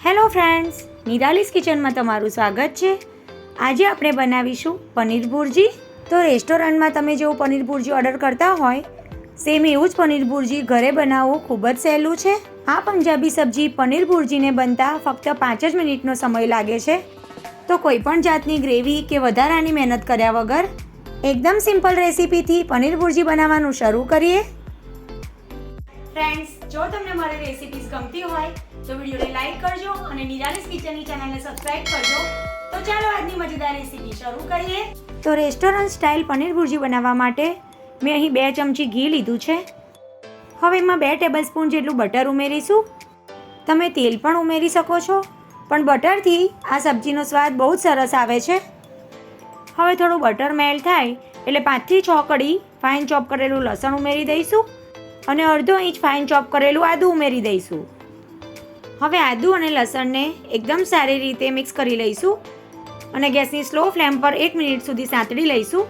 Hello friends, Nirali's કિચનમાં તમારું સ્વાગત છે। આજે આપણે બનાવીશું પનીર ભુરજી। તો રેસ્ટોરન્ટમાં તમે જેવું પનીર ભુરજી ઓર્ડર કરતા હોય સેમ એવું જ પનીર ભુરજી ઘરે બનાવવું ખૂબ જ સહેલું છે। આ પંજાબી સબ્જી પનીર ભુરજીને બનતા ફક્ત 5 જ મિનિટનો સમય લાગે છે। તો કોઈ પણ જાતની ગ્રેવી કે વધારાની મહેનત કર્યા વગર એકદમ સિમ્પલ રેસીપીથી પનીર ભુરજી બનાવવાનું શરૂ કરીએ। ફ્રેન્ડ્સ, જો તમને મારી રેસિપીઝ ગમતી હોય તો વિડીયોને લાઈક કરજો અને નિરાલીસ કિચનની ચેનલને સબસ્ક્રાઇબ કરજો। તો ચાલો આજની મજેદાર રેસીપી શરૂ કરીએ। તો રેસ્ટોરન્ટ સ્ટાઇલ પનીર ભુરજી બનાવવા માટે મેં અહીં 2 ચમચી ઘી લીધું છે। હવે એમાં 2 ટેબલસ્પૂન જેટલું બટર ઉમેરીશું। તમે તેલ પણ ઉમેરી શકો છો, પણ બટરથી આ સબ્જીનો સ્વાદ બહુ જ સરસ આવે છે। હવે થોડું બટર મેલ્ટ થાય એટલે 5 થી 6 કળી ફાઇન ચોપ કરેલું લસણ ઉમેરી દઈશું અને અડધો ઇંચ ફાઇન ચોપ કરેલું આદું ઉમેરી દઈશું। હવે આદું અને લસણને એકદમ સારી રીતે મિક્સ કરી લઈશું અને ગેસની સ્લો ફ્લેમ પર 1 મિનિટ સુધી સાંતળી લઈશું।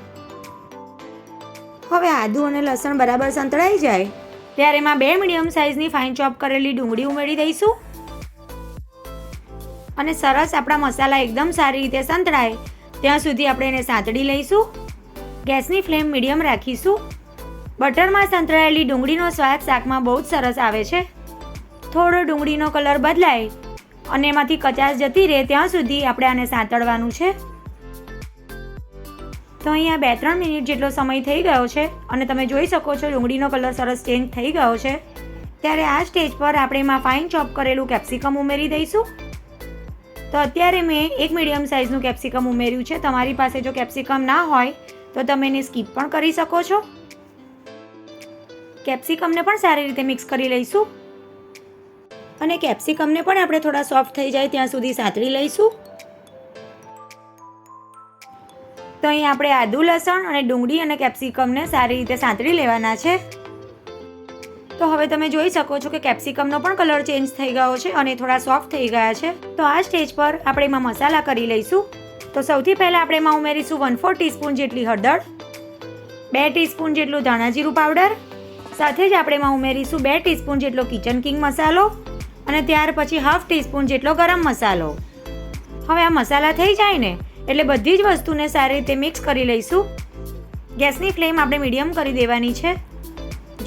હવે આદું અને લસણ બરાબર સંતળાઈ જાય ત્યારે એમાં 2 મીડિયમ સાઇઝની ફાઇન ચોપ કરેલી ડુંગળી ઉમેરી દઈશું અને સરસ આપણા મસાલા એકદમ સારી રીતે સંતળાય ત્યાં સુધી આપણે એને સાંતળી લઈશું। ગેસની ફ્લેમ મીડિયમ રાખીશું। બટરમાં સંતળાયેલી ડુંગળીનો સ્વાદ શાકમાં બહુ જ સરસ આવે છે। થોડો ડુંગળીનો કલર બદલાય અને એમાંથી કચાશ જતી રહે ત્યાં સુધી આપણે આને સાંતળવાનું છે। તો અહીંયા 2-3 મિનિટ જેટલો સમય થઈ ગયો છે અને તમે જોઈ શકો છો ડુંગળીનો કલર સરસ ચેન્જ થઈ ગયો છે। ત્યારે આ સ્ટેજ પર આપણે એમાં ફાઇન ચોપ કરેલું કેપ્સિકમ ઉમેરી દઈશું। તો અત્યારે મેં 1 મીડિયમ સાઇઝનું કેપ્સિકમ ઉમેર્યું છે। તમારી પાસે જો કેપ્સિકમ ના હોય તો તમે એને સ્કીપ પણ કરી શકો છો। કેપ્સિકમને પણ સારી રીતે મિક્સ કરી લઈશું અને કેપ્સિકમને પણ આપણે થોડા સોફ્ટ થઈ જાય ત્યાં સુધી સાંતળી લઈશું। તો અહીં આપણે આદુ, લસણ અને ડુંગળી અને કેપ્સિકમને સારી રીતે સાંતળી લેવાના છે। તો હવે તમે જોઈ શકો છો કે કેપ્સિકમનો પણ કલર ચેન્જ થઈ ગયો છે અને થોડા સોફ્ટ થઈ ગયા છે। તો આ સ્ટેજ પર આપણે એમાં મસાલા કરી લઈશું। તો સૌથી પહેલાં આપણે એમાં ઉમેરીશું 1/4 ટીસ્પૂન જેટલી હળદર, 2 ટીસ્પૂન જેટલું ધાણા જીરું પાવડર, સાથે જ આપણે એમાં ઉમેરીશું 2 ટીસ્પૂન જેટલો કિચન કિંગ મસાલો અને ત્યાર પછી 1/2 ટીસ્પૂન જેટલો ગરમ મસાલો। હવે આ મસાલા થઈ જાય ને એટલે બધી જ વસ્તુને સારી રીતે મિક્સ કરી લઈશું। ગેસની ફ્લેમ આપણે મીડિયમ કરી દેવાની છે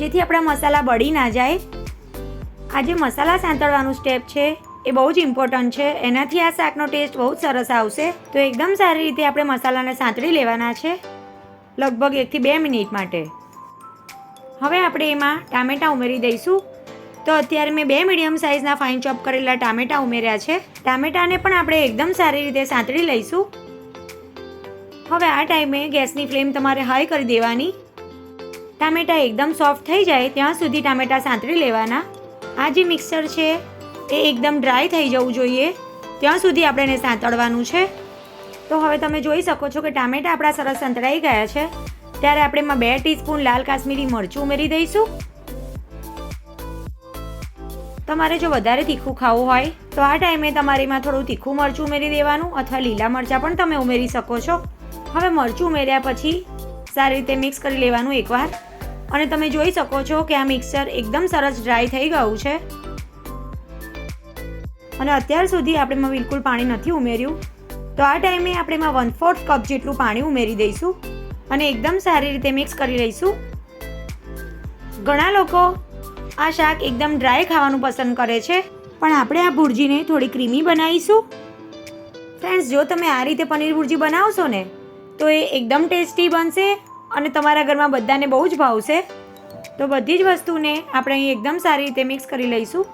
જેથી આપણા મસાલા બળી ના જાય। આ જે મસાલા સાંતળવાનું સ્ટેપ છે એ બહુ જ ઇમ્પોર્ટન્ટ છે, એનાથી આ શાકનો ટેસ્ટ બહુ જ સરસ આવશે। તો એકદમ સારી રીતે આપણે મસાલાને સાંતળી લેવાના છે લગભગ 1 થી 2 મિનિટ માટે। હવે આપણે એમાં ટામેટાં ઉમેરી દઈશું। તો અત્યારે મેં 2 મીડિયમ સાઇઝના ફાઇન ચોપ કરેલા ટામેટાં ઉમેર્યા છે। ટામેટાને પણ આપણે એકદમ સારી રીતે સાંતળી લઈશું। હવે આ ટાઈમે ગેસની ફ્લેમ તમારે હાઈ કરી દેવાની। ટામેટાં એકદમ સોફ્ટ થઈ જાય ત્યાં સુધી ટામેટાં સાંતળી લેવાના। આ જે મિક્સર છે એ એકદમ ડ્રાય થઈ જવું જોઈએ ત્યાં સુધી આપણે એને સાંતળવાનું છે। તો હવે તમે જોઈ શકો છો કે ટામેટાં આપણા સરસ સંતળાઈ ગયા છે। ત્યારે આપણે એમાં 2 ટીસ્પૂન લાલ કાશ્મીરી મરચું ઉમેરી દઈશું। તમારે જો વધારે તીખું ખાવું હોય તો આ ટાઈમે તમારે એમાં થોડું તીખું મરચું ઉમેરી દેવાનું અથવા લીલા મરચાં પણ તમે ઉમેરી શકો છો। હવે મરચું ઉમેર્યા પછી સારી રીતે મિક્સ કરી લેવાનું એકવાર અને તમે જોઈ શકો છો કે આ મિક્સર એકદમ સરસ ડ્રાય થઈ ગયું છે અને અત્યાર સુધી આપણે એમાં બિલકુલ પાણી નથી ઉમેર્યું। તો આ ટાઈમે આપણે એમાં 1/4 કપ જેટલું પાણી ઉમેરી દઈશું અને એકદમ સારી રીતે મિક્સ કરી લઈશું। ઘણા લોકો આ શાક એકદમ ડ્રાય ખાવાનું પસંદ કરે છે, પણ આપણે આ ભુરજીને થોડી ક્રીમી બનાવીશું। ફ્રેન્ડ્સ, જો તમે આ રીતે પનીર ભુરજી બનાવશો ને તો એ એકદમ ટેસ્ટી બનશે અને તમારા ઘરમાં બધાને બહુ જ ભાવશે। તો બધી જ વસ્તુને આપણે અહીં એકદમ સારી રીતે મિક્સ કરી લઈશું।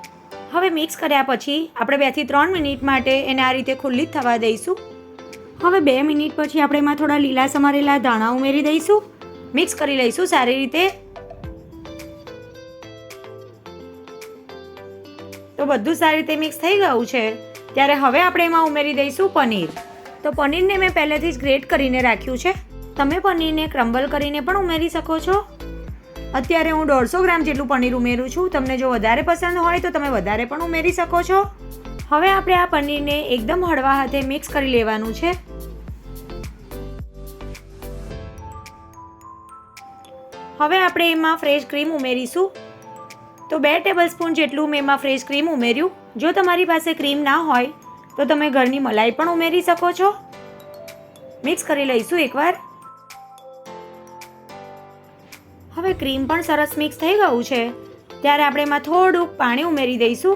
હવે મિક્સ કર્યા પછી આપણે 2 થી 3 મિનિટ માટે એને આ રીતે ખુલ્લી જ થવા દઈશું। હવે 2 મિનિટ પછી આપણે એમાં થોડા લીલા સમારેલા ધાણા ઉમેરી દઈશું। મિક્સ કરી લઈશું સારી રીતે। તો બધું સારી રીતે મિક્સ થઈ ગયું છે ત્યારે હવે આપણે એમાં ઉમેરી દઈશું પનીર। તો પનીરને મેં પહેલેથી જ ગ્રેટ કરીને રાખ્યું છે। તમે પનીરને ક્રમ્બલ કરીને પણ ઉમેરી શકો છો। અત્યારે હું 150 ગ્રામ જેટલું પનીર ઉમેરું છું। તમને જો વધારે પસંદ હોય તો તમે વધારે પણ ઉમેરી શકો છો। હવે આપણે આ પનીરને એકદમ હળવા હાથે મિક્સ કરી લેવાનું છે। હવે આપણે એમાં ફ્રેશ ક્રીમ ઉમેરીશું। તો 2 ટેબલસ્પૂન જેટલું મેં એમાં ફ્રેશ ક્રીમ ઉમેર્યું. જો તમારી પાસે ક્રીમ ના હોય તો તમે ઘરની મલાઈ પણ ઉમેરી શકો છો. મિક્સ કરી લઈશું એકવાર. હવે ક્રીમ પણ સરસ મિક્સ થઈ ગયું છે ત્યારે આપણે એમાં થોડુંક પાણી ઉમેરી દઈશું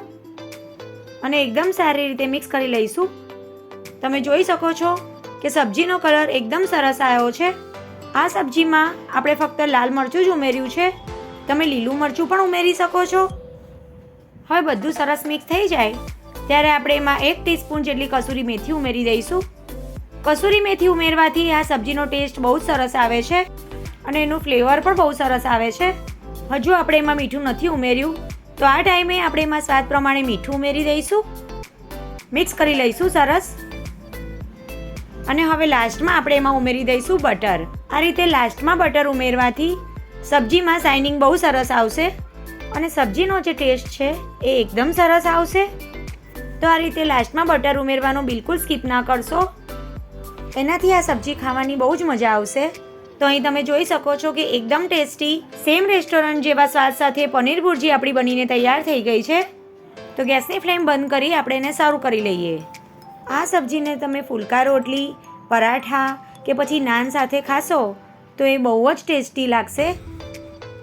અને એકદમ સારી રીતે મિક્સ કરી લઈશું. તમે જોઈ શકો છો કે સબ્જીનો કલર એકદમ સરસ આવ્યો છે. આ સબ્જીમાં આપણે ફક્ત લાલ મરચું જ ઉમેર્યું છે. તમે લીલું મરચું પણ ઉમેરી શકો છો. હવે બધું સરસ મિક્સ થઈ જાય ત્યારે આપણે એમાં 1 ટીસ્પૂન જેટલી કસૂરી મેથી ઉમેરી દઈશું. કસૂરી મેથી ઉમેરવાથી આ સબ્જીનો ટેસ્ટ બહુ સરસ આવે છે અને એનું ફ્લેવર પણ બહુ સરસ આવે છે. હજુ આપણે એમાં મીઠું નથી ઉમેર્યું તો આ ટાઈમે આપણે એમાં સ્વાદ પ્રમાણે મીઠું ઉમેરી દઈશું. મિક્સ કરી લઈશું સરસ. અને હવે લાસ્ટમાં આપણે એમાં ઉમેરી દઈશું બટર. આ રીતે લાસ્ટમાં બટર ઉમેરવાથી સબ્જીમાં શાઇનિંગ બહુ સરસ આવશે અને સબ્જીનો જે ટેસ્ટ છે એ એકદમ સરસ આવશે. તો આ રીતે લાસ્ટમાં બટર ઉમેરવાનું બિલકુલ સ્કીપ ના કરશો. એનાથી આ સબ્જી ખાવાની બહુ જ મજા આવશે. તો અહીં તમે જોઈ શકો છો કે એકદમ ટેસ્ટી સેમ રેસ્ટોરન્ટ જેવા સ્વાદ સાથે પનીર ભુરજી આપણી બનીને તૈયાર થઈ ગઈ છે. તો ગેસની ફ્લેમ બંધ કરી આપણે એને સર્વ કરી લઈએ. આ સબ્જીને તમે ફુલકા રોટલી, પરાઠા કે પછી નાન સાથે ખાશો તો એ બહુ જ ટેસ્ટી લાગશે.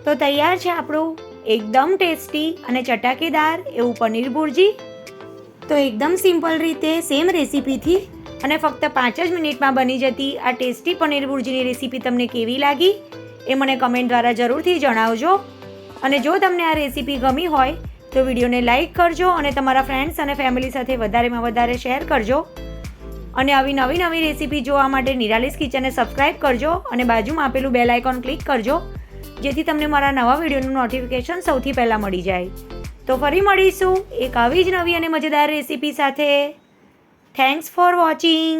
તો તૈયાર છે આપણું એકદમ ટેસ્ટી અને ચટાકેદાર એવું પનીર ભુરજી. તો એકદમ સિમ્પલ રીતે સેમ રેસીપીથી અને ફક્ત 5 જ મિનિટમાં બની જતી આ ટેસ્ટી પનીર ભુરજીની રેસીપી તમને કેવી લાગી એ મને કમેન્ટ દ્વારા જરૂરથી જણાવજો. અને જો તમને આ રેસીપી ગમી હોય તો વિડીયોને લાઇક કરજો અને તમારા ફ્રેન્ડ્સ અને ફેમિલી સાથે વધારેમાં વધારે શેર કરજો. અને આવી નવી રેસીપી જોવા માટે નિરાલીસ કિચનને સબસ્ક્રાઈબ કરજો અને બાજુમાં આપેલું બેલ આઇકોન ક્લિક કરજો જેથી તમને મારા નવા વિડીયોનું નોટિફિકેશન સૌથી પહેલાં મળી જાય. તો ફરી મળીશું એક આવી જ નવી અને મજેદાર રેસીપી સાથે. Thanks for watching.